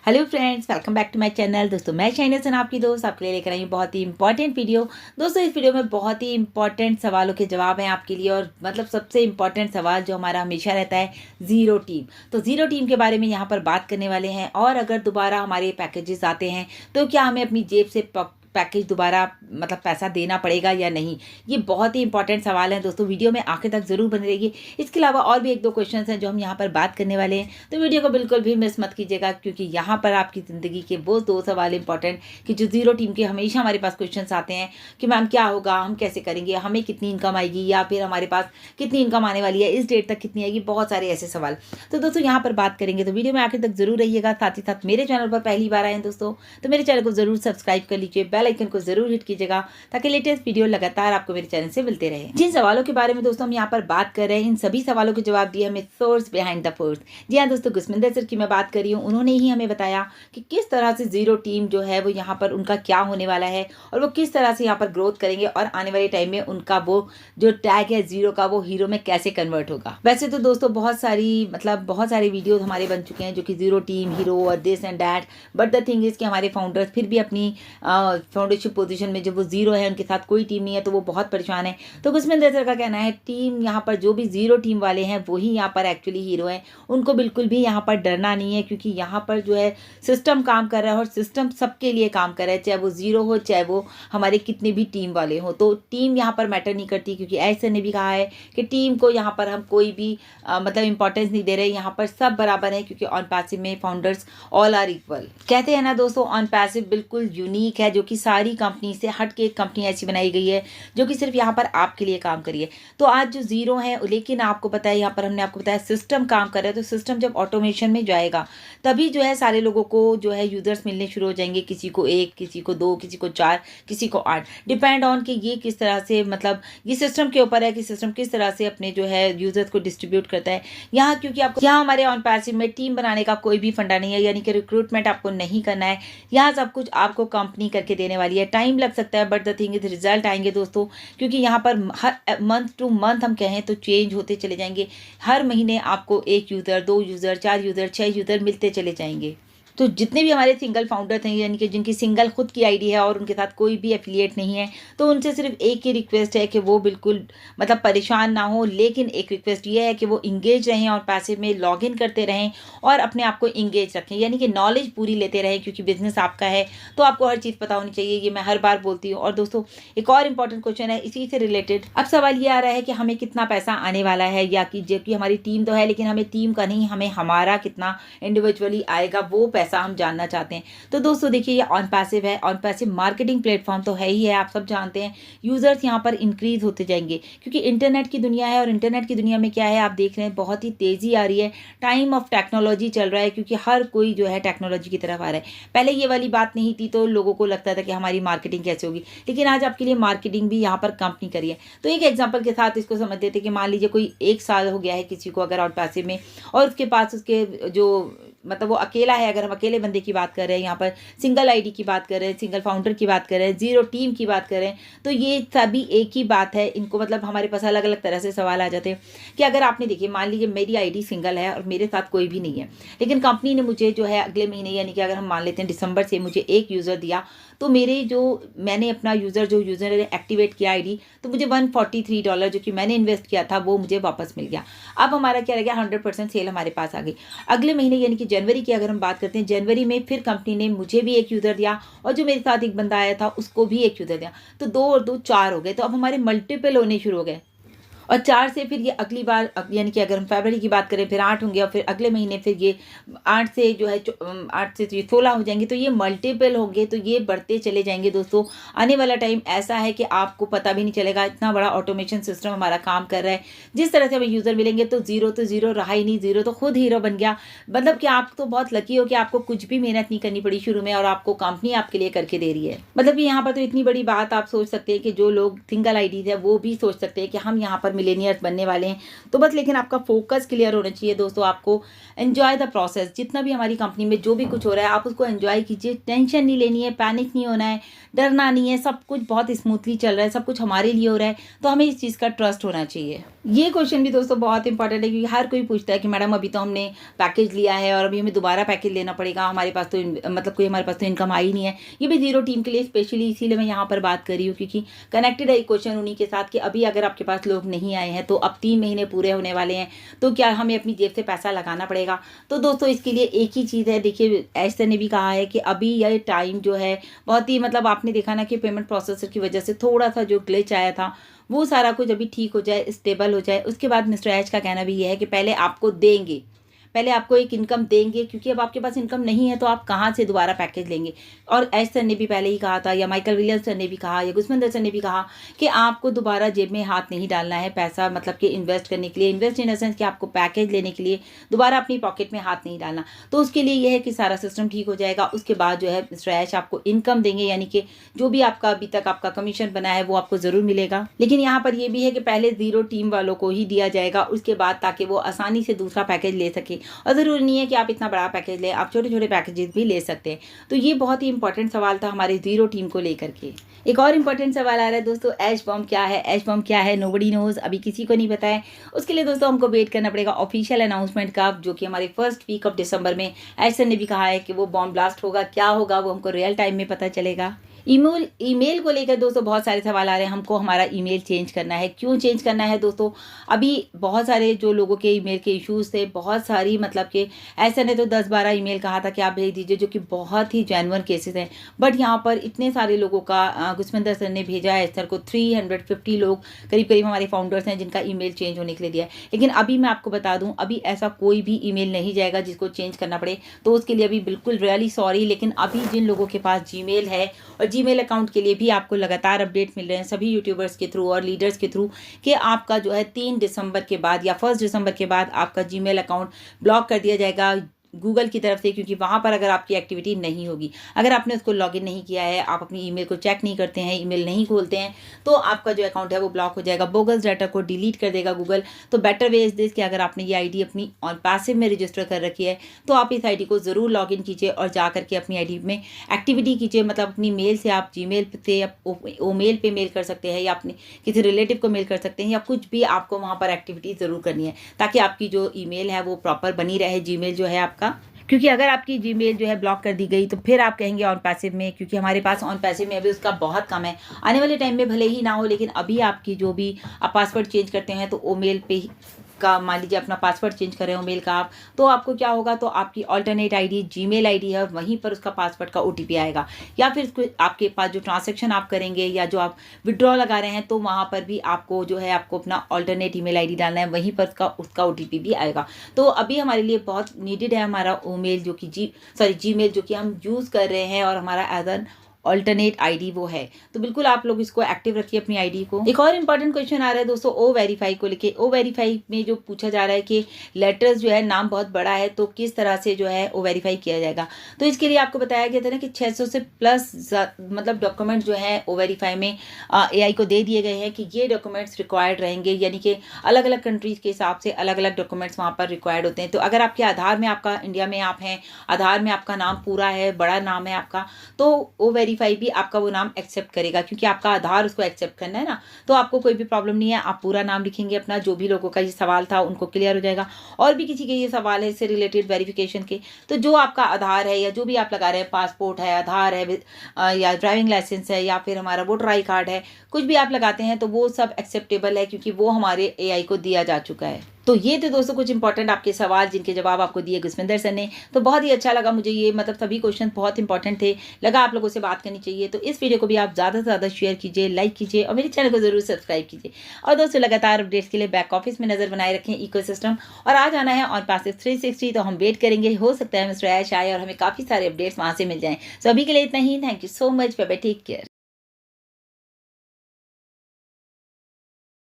Hello friends, welcome back to my channel. दोस्तों मैं शाइना सना आपकी दोस्त आपके लिए लेकर आई हूँ बहुत ही इंपॉर्टेंट वीडियो। दोस्तों इस वीडियो में बहुत ही इंपॉर्टेंट सवालों के जवाब हैं आपके लिए, और मतलब सबसे इंपॉर्टेंट सवाल जो हमारा हमेशा रहता है, ज़ीरो टीम। तो ज़ीरो टीम के बारे में यहाँ पर बात करने वाले हैं, और अगर दोबारा हमारे पैकेजेस आते हैं तो क्या हमें अपनी जेब से पैकेज दोबारा मतलब पैसा देना पड़ेगा या नहीं। ये बहुत ही इंपॉर्टेंट सवाल है दोस्तों, वीडियो में आखिर तक जरूर बने रहिए। इसके अलावा और भी एक दो क्वेश्चन हैं जो हम यहाँ पर बात करने वाले हैं, तो वीडियो को बिल्कुल भी मिस मत कीजिएगा, क्योंकि यहाँ पर आपकी ज़िंदगी के वो दो सवाल इंपॉर्टेंट कि जो ज़ीरो टीम के हमेशा हमारे पास क्वेश्चन आते हैं कि मैम क्या होगा, हम कैसे करेंगे, हमें कितनी इनकम आएगी, या फिर हमारे पास कितनी इनकम आने वाली है, इस डेट तक कितनी आएगी, बहुत सारे ऐसे सवाल। तो दोस्तों यहाँ पर बात करेंगे, तो वीडियो में आखिर तक जरूर रहिएगा। साथ ही साथ मेरे चैनल पर पहली बार आए हैं दोस्तों, तो मेरे चैनल को जरूर सब्सक्राइब कर लीजिए, बेल आइकन को जरूर हिट कीजिएगा, ताकि लेटेस्ट वीडियो लगातार आपको मेरे चैनल से मिलते रहे। जिन सवालों के बारे में दोस्तों हम यहाँ पर बात कर रहे हैं, इन सभी सवालों के जवाब दिए हमें सोर्स बिहाइंड द फोर्स। जी हाँ दोस्तों, गुस्मिंदर सर की मैं बात कर रही हूँ। उन्होंने ही हमें बताया कि किस तरह से जीरो टीम जो है वो यहाँ पर उनका क्या होने वाला है, और वो किस तरह से यहाँ पर ग्रोथ करेंगे, और आने वाले टाइम में उनका वो जो टैग है जीरो का, वो हीरो में कैसे कन्वर्ट होगा। वैसे तो दोस्तों बहुत सारी वीडियो हमारे बन चुके हैं जो कि जीरो टीम, हीरो और this and that, but the thing is कि हमारे फाउंडर्स फिर भी अपनी फाउंडरशिप पोजीशन में, जब वो जीरो है, उनके साथ कोई टीम नहीं है, तो वो बहुत परेशान है। तो गुस्मिंदर सर का कहना है टीम यहाँ पर जो भी जीरो टीम वाले हैं वही यहाँ पर एक्चुअली हीरो हैं, उनको बिल्कुल भी यहाँ पर डरना नहीं है, क्योंकि यहाँ पर जो है सिस्टम काम कर रहा है, और सिस्टम सबके लिए काम कर रहा है, चाहे वो जीरो हो चाहे वो हमारे कितने भी टीम वाले हो। तो टीम यहाँ पर मैटर नहीं करती, क्योंकि ऐसे ने भी कहा है कि टीम को यहाँ पर हम कोई भी मतलब इंपॉर्टेंस नहीं दे रहे, यहाँ पर सब बराबर है, क्योंकि ऑन पैसिव में फाउंडर्स ऑल आर इक्वल। कहते हैं ना दोस्तों, ऑन पैसिव बिल्कुल यूनिक है, जो कि सारी कंपनी से हट के एक कंपनी ऐसी बनाई गई है जो कि सिर्फ यहाँ पर आपके लिए काम करिए। तो आज जो जीरो है, लेकिन आपको पता है यहाँ पर हमने आपको बताया सिस्टम काम कर रहा है, तो सिस्टम जब ऑटोमेशन में जाएगा तभी जो है सारे लोगों को जो है यूजर्स मिलने शुरू हो जाएंगे, किसी को 1, किसी को 2, किसी को 4, किसी को 8, डिपेंड ऑन कि ये किस तरह से, मतलब ये सिस्टम के ऊपर है कि सिस्टम किस तरह से अपने जो है यूजर्स को डिस्ट्रीब्यूट करता है यहाँ। क्योंकि आपको यहाँ हमारे ऑन पैसिव में टीम बनाने का कोई भी फंडा नहीं है, यानी कि रिक्रूटमेंट आपको नहीं करना है, यहाँ सब कुछ आपको कंपनी करके देने वाली है। टाइम लग सकता है, but the thing is result आएंगे दोस्तों, क्योंकि यहाँ पर हर मंथ टू मंथ हम कहें तो चेंज होते चले जाएंगे। हर महीने आपको 1 यूज़र, 2 यूज़र, 4 यूज़र, 6 यूज़र मिलते चले जाएंगे। तो जितने भी हमारे सिंगल फाउंडर थे, यानी कि जिनकी सिंगल खुद की आईडी है और उनके साथ कोई भी एफिलिएट नहीं है, तो उनसे सिर्फ एक ही रिक्वेस्ट है कि वो बिल्कुल मतलब परेशान ना हो, लेकिन एक रिक्वेस्ट ये है कि वो इंगेज रहें और पैसे में लॉग इन करते रहें और अपने आप को इंगेज रखें, यानी कि नॉलेज पूरी लेते रहें, क्योंकि बिजनेस आपका है तो आपको हर चीज़ पता होनी चाहिए। ये मैं हर बार बोलती हूँ। और दोस्तों एक और इम्पॉर्टेंट क्वेश्चन है इसी से रिलेटेड। अब सवाल ये आ रहा है कि हमें कितना पैसा आने वाला है, या कि जबकि हमारी टीम तो है, लेकिन हमें टीम का नहीं, हमें हमारा कितना इंडिविजुअली आएगा वो पैसा हम जानना चाहते हैं। तो दोस्तों देखिए, ये ऑन पैसिव है, ऑन पैसिव मार्केटिंग प्लेटफॉर्म तो है ही है, आप सब जानते हैं। यूजर्स यहाँ पर इंक्रीज होते जाएंगे, क्योंकि इंटरनेट की दुनिया है, और इंटरनेट की दुनिया में क्या है आप देख रहे हैं, बहुत ही तेजी आ रही है, टाइम ऑफ टेक्नोलॉजी चल रहा है, क्योंकि हर कोई जो है टेक्नोलॉजी की तरफ आ रहा है। पहले ये वाली बात नहीं थी, तो लोगों को लगता था कि हमारी मार्केटिंग कैसे होगी, लेकिन आज आपके लिए मार्केटिंग भी यहाँ पर कंपनी करी है। तो एक एग्जाम्पल के साथ इसको समझ देते कि मान लीजिए कोई 1 साल हो गया है किसी को अगर ऑन पैसिव में, और उसके पास उसके जो मतलब वो अकेला है, अगर हम अकेले बंदे की बात कर रहे हैं, यहाँ पर सिंगल आईडी की बात कर रहे हैं, सिंगल फाउंडर की बात कर रहे हैं, जीरो टीम की बात कर रहे हैं, तो ये सभी एक ही बात है। इनको मतलब हमारे पास अलग अलग तरह से सवाल आ जाते हैं कि अगर आपने देखिए, मान लीजिए मेरी आईडी सिंगल है और मेरे साथ कोई भी नहीं है, लेकिन कंपनी ने मुझे जो है अगले महीने, यानी कि अगर हम मान लेते हैं दिसंबर से मुझे 1 यूज़र दिया, तो मेरे जो मैंने अपना यूज़र ने एक्टिवेट किया आईडी, तो मुझे $143 जो कि मैंने इन्वेस्ट किया था वो मुझे वापस मिल गया। अब हमारा क्या रह गया, 100% सेल हमारे पास आ गई। अगले महीने यानी कि जनवरी की अगर हम बात करते हैं, जनवरी में फिर कंपनी ने मुझे भी 1 यूज़र दिया, और जो मेरे साथ एक बंदा आया था उसको भी 1 यूज़र दिया, तो 2 और 2 4 हो गए। तो अब हमारे मल्टीपल होने शुरू हो गए, और 4 से फिर ये अगली बार यानी कि अगर हम फरवरी की बात करें फिर 8 होंगे, और फिर अगले महीने फिर ये 8 से जो है 8 से 16 हो जाएंगे, तो ये मल्टीपल होंगे, तो ये बढ़ते चले जाएंगे। दोस्तों आने वाला टाइम ऐसा है कि आपको पता भी नहीं चलेगा, इतना बड़ा ऑटोमेशन सिस्टम हमारा काम कर रहा है। जिस तरह से हमें यूज़र मिलेंगे, तो जीरो रहा ही नहीं, जीरो तो खुद हीरो बन गया। मतलब कि आप तो बहुत लकी हो कि आपको कुछ भी मेहनत नहीं करनी पड़ी शुरू में, और आपको कंपनी आपके लिए करके दे रही है। मतलब कि यहाँ पर तो इतनी बड़ी बात आप सोच सकते हैं कि जो लोग सिंगल आईडीज है वो भी सोच सकते हैं कि हम यहाँ पर मिलेनियर्स बनने वाले हैं। तो बस लेकिन आपका फोकस क्लियर होना चाहिए दोस्तों। आपको एन्जॉय द प्रोसेस, जितना भी हमारी कंपनी में जो भी कुछ हो रहा है आप उसको एन्जॉय कीजिए। टेंशन नहीं लेनी है, पैनिक नहीं होना है, डरना नहीं है। सब कुछ बहुत स्मूथली चल रहा है, सब कुछ हमारे लिए हो रहा है, तो हमें इस चीज़ का ट्रस्ट होना चाहिए। ये क्वेश्चन भी दोस्तों बहुत इंपॉर्टेंट है, क्योंकि हर कोई पूछता है कि मैडम अभी तो हमने पैकेज लिया है और अभी हमें दोबारा पैकेज लेना पड़ेगा, हमारे पास तो मतलब कोई हमारे पास तो इनकम आई नहीं है। ये भी जीरो टीम के लिए स्पेशली इसीलिए मैं यहाँ पर बात कर रही हूँ, क्योंकि कनेक्टेड है क्वेश्चन उन्हीं के साथ कि अभी अगर आपके पास लोग नहीं आए हैं तो अब 3 महीने पूरे होने वाले हैं, तो क्या हमें अपनी जेब से पैसा लगाना पड़ेगा? तो दोस्तों इसके लिए एक ही चीज़ है, देखिए ऐसा ने भी कहा है कि अभी यह टाइम जो है बहुत ही मतलब आपने देखा ना कि पेमेंट प्रोसेसर की वजह से थोड़ा सा जो ग्लिच आया था वो सारा कुछ अभी ठीक हो जाए, स्टेबल हो जाए। उसके बाद मिस्टर एच का कहना भी ये है कि पहले आपको देंगे, पहले आपको एक इनकम देंगे, क्योंकि अब आपके पास इनकम नहीं है तो आप कहाँ से दोबारा पैकेज लेंगे। और एच सर ने भी पहले ही कहा था, या माइकल विलियम्स सर ने भी कहा, या गुस्मंदर सर ने भी कहा कि आपको दोबारा जेब में हाथ नहीं डालना है पैसा मतलब कि इन्वेस्ट करने के लिए, इन्वेस्ट इन द सेंस कि आपको पैकेज लेने के लिए दोबारा अपनी पॉकेट में हाथ नहीं डालना। तो उसके लिए यह है कि सारा सिस्टम ठीक हो जाएगा। उसके बाद जो है मिस्टर एच आपको इनकम देंगे, यानी कि जो भी आपका अभी तक आपका कमीशन बना है वो आपको ज़रूर मिलेगा। लेकिन यहाँ पर यह भी है कि पहले जीरो टीम वालों को ही दिया जाएगा उसके बाद, ताकि वो आसानी से दूसरा पैकेज ले सके। और ज़रूरी नहीं है कि आप इतना बड़ा पैकेज लें, आप छोटे छोटे पैकेजेस भी ले सकते हैं। तो ये बहुत ही इंपॉर्टेंट सवाल था हमारे जीरो टीम को लेकर के। एक और इंपॉर्टेंट सवाल आ रहा है दोस्तों, एच बॉम्ब क्या है? एच बॉम्ब क्या है? नोबडी नोज, अभी किसी को नहीं पता है। उसके लिए दोस्तों हमको वेट करना पड़ेगा ऑफिशियल अनाउंसमेंट का, जो कि हमारे फर्स्ट वीक ऑफ दिसंबर में एच सर ने भी कहा है कि वो बॉम्ब ब्लास्ट होगा। क्या होगा वो हमको रियल टाइम में पता चलेगा। ईमेल को लेकर दोस्तों बहुत सारे सवाल आ रहे हैं, हमको हमारा ईमेल चेंज करना है। क्यों चेंज करना है दोस्तों? अभी बहुत सारे जो लोगों के ईमेल के इश्यूज थे, बहुत सारी मतलब कि ऐसा ने तो 10-12 ईमेल कहा था कि आप भेज दीजिए, जो कि बहुत ही जेन्युइन केसेस हैं। बट यहाँ पर इतने सारे लोगों का गुस्मंदर सर ने भेजा है सर को, 350 लोग करीब हमारे फाउंडर्स हैं जिनका ईमेल चेंज होने के लिए दिया है। लेकिन अभी मैं आपको बता दूं, अभी ऐसा कोई भी ईमेल नहीं जाएगा जिसको चेंज करना पड़े। तो उसके लिए अभी बिल्कुल रियली सॉरी, लेकिन अभी जिन लोगों के पास जीमेल है और जीमेल अकाउंट के लिए भी आपको लगातार अपडेट मिल रहे हैं सभी यूट्यूबर्स के थ्रू और लीडर्स के थ्रू, कि आपका जो है 3 दिसंबर के बाद या 1 दिसंबर के बाद आपका जीमेल अकाउंट ब्लॉक कर दिया जाएगा गूगल की तरफ से, क्योंकि वहाँ पर अगर आपकी एक्टिविटी नहीं होगी, अगर आपने उसको लॉगिन नहीं किया है, आप अपनी ईमेल को चेक नहीं करते हैं, ईमेल नहीं खोलते हैं, तो आपका जो अकाउंट है वो ब्लॉक हो जाएगा। बोगस डाटा को डिलीट कर देगा गूगल। तो बेटर वे इज दिस कि अगर आपने ये आईडी अपनी ऑन पैसिव में रजिस्टर कर रखी है तो आप इस आईडी को ज़रूर लॉगिन कीजिए और जा करके अपनी आईडी में एक्टिविटी कीजिए। मतलब अपनी मेल से आप जीमेल से या मेल पे मेल कर सकते हैं, या अपने किसी रिलेटिव को मेल कर सकते हैं, या कुछ भी आपको वहाँ पर एक्टिविटी ज़रूर करनी है, ताकि आपकी जो ईमेल है वो प्रॉपर बनी रहे, जीमेल जो है आपका। क्योंकि अगर आपकी जीमेल जो है ब्लॉक कर दी गई तो फिर आप कहेंगे ऑन पैसिव में, क्योंकि हमारे पास ऑन पैसिव में अभी उसका बहुत कम है। आने वाले टाइम में भले ही ना हो, लेकिन अभी आपकी जो भी आप पासवर्ड चेंज करते हैं तो मेल पे का मान लीजिए अपना पासवर्ड चेंज कर रहे हो मेल का आप, तो आपको क्या होगा, तो आपकी ऑल्टरनेट आईडी जीमेल आईडी है, वहीं पर उसका पासवर्ड का ओटीपी आएगा। या फिर आपके पास जो ट्रांजैक्शन आप करेंगे या जो आप विड्रॉ लगा रहे हैं, तो वहाँ पर भी आपको जो है आपको अपना ऑल्टरनेट ईमेल आईडी डालना है, वहीं पर उसका ओटीपी भी आएगा। तो अभी हमारे लिए बहुत नीडेड है हमारा ईमेल जो कि जीमेल जो कि हम यूज़ कर रहे हैं, और हमारा एज एन ऑल्टरनेट आईडी वो है। तो बिल्कुल आप लोग इसको एक्टिव रखिए अपनी आईडी को। एक और इंपॉर्टेंट क्वेश्चन आ रहा है दोस्तों ओ वेरीफाई को लेके। ओ वेरीफाई में जो पूछा जा रहा है कि लेटर्स जो है नाम बहुत बड़ा है, तो किस तरह से जो है ओ वेरीफाई किया जाएगा। तो इसके लिए आपको बताया गया था ना कि 600 से प्लस मतलब डॉक्यूमेंट जो है ओ वेरीफाई में AI को दे दिए गए हैं कि ये डॉक्यूमेंट्स रिक्वायर्ड रहेंगे, यानी कि अलग अलग कंट्रीज के हिसाब से अलग अलग डॉक्यूमेंट्स वहाँ पर रिक्वायर्ड होते हैं। तो अगर आपके आधार में आपका इंडिया में आप हैं, आधार में आपका नाम पूरा है, बड़ा नाम है आपका, तो ओ वेरीफाई भी आपका वो नाम एक्सेप्ट करेगा, क्योंकि आपका आधार उसको एक्सेप्ट करना है ना। तो आपको कोई भी प्रॉब्लम नहीं है, आप पूरा नाम लिखेंगे अपना। जो भी लोगों का ये सवाल था उनको क्लियर हो जाएगा। और भी किसी के ये सवाल है इससे रिलेटेड वेरिफिकेशन के, तो जो आपका आधार है या जो भी आप लगा रहे हैं, पासपोर्ट है, आधार है, या ड्राइविंग लाइसेंस है, या फिर हमारा वोटर आई कार्ड है, कुछ भी आप लगाते हैं तो वो सब एक्सेप्टेबल है, क्योंकि वो हमारे AI को दिया जा चुका है। तो ये थे दोस्तों कुछ इंपॉर्टेंट आपके सवाल जिनके जवाब आपको दिए गुस्मिंदर सर ने। तो बहुत ही अच्छा लगा मुझे ये, मतलब सभी क्वेश्चन बहुत इंपॉर्टेंट थे, लगा आप लोगों से बात करनी चाहिए। तो इस वीडियो को भी आप ज़्यादा से ज़्यादा शेयर कीजिए, लाइक कीजिए, और मेरे चैनल को जरूर सब्सक्राइब कीजिए। और दोस्तों लगातार अपडेट्स के लिए बैक ऑफिस में नजर बनाए रखें इकोसिस्टम, और आज आना है ऑन पैसिव 360, तो हम वेट करेंगे। हो सकता है मिस्टर ऐश आए और हमें काफ़ी सारे अपडेट्स वहाँ से मिल जाएं। सो अभी के लिए इतना ही। Thank you so much, bye bye, take care.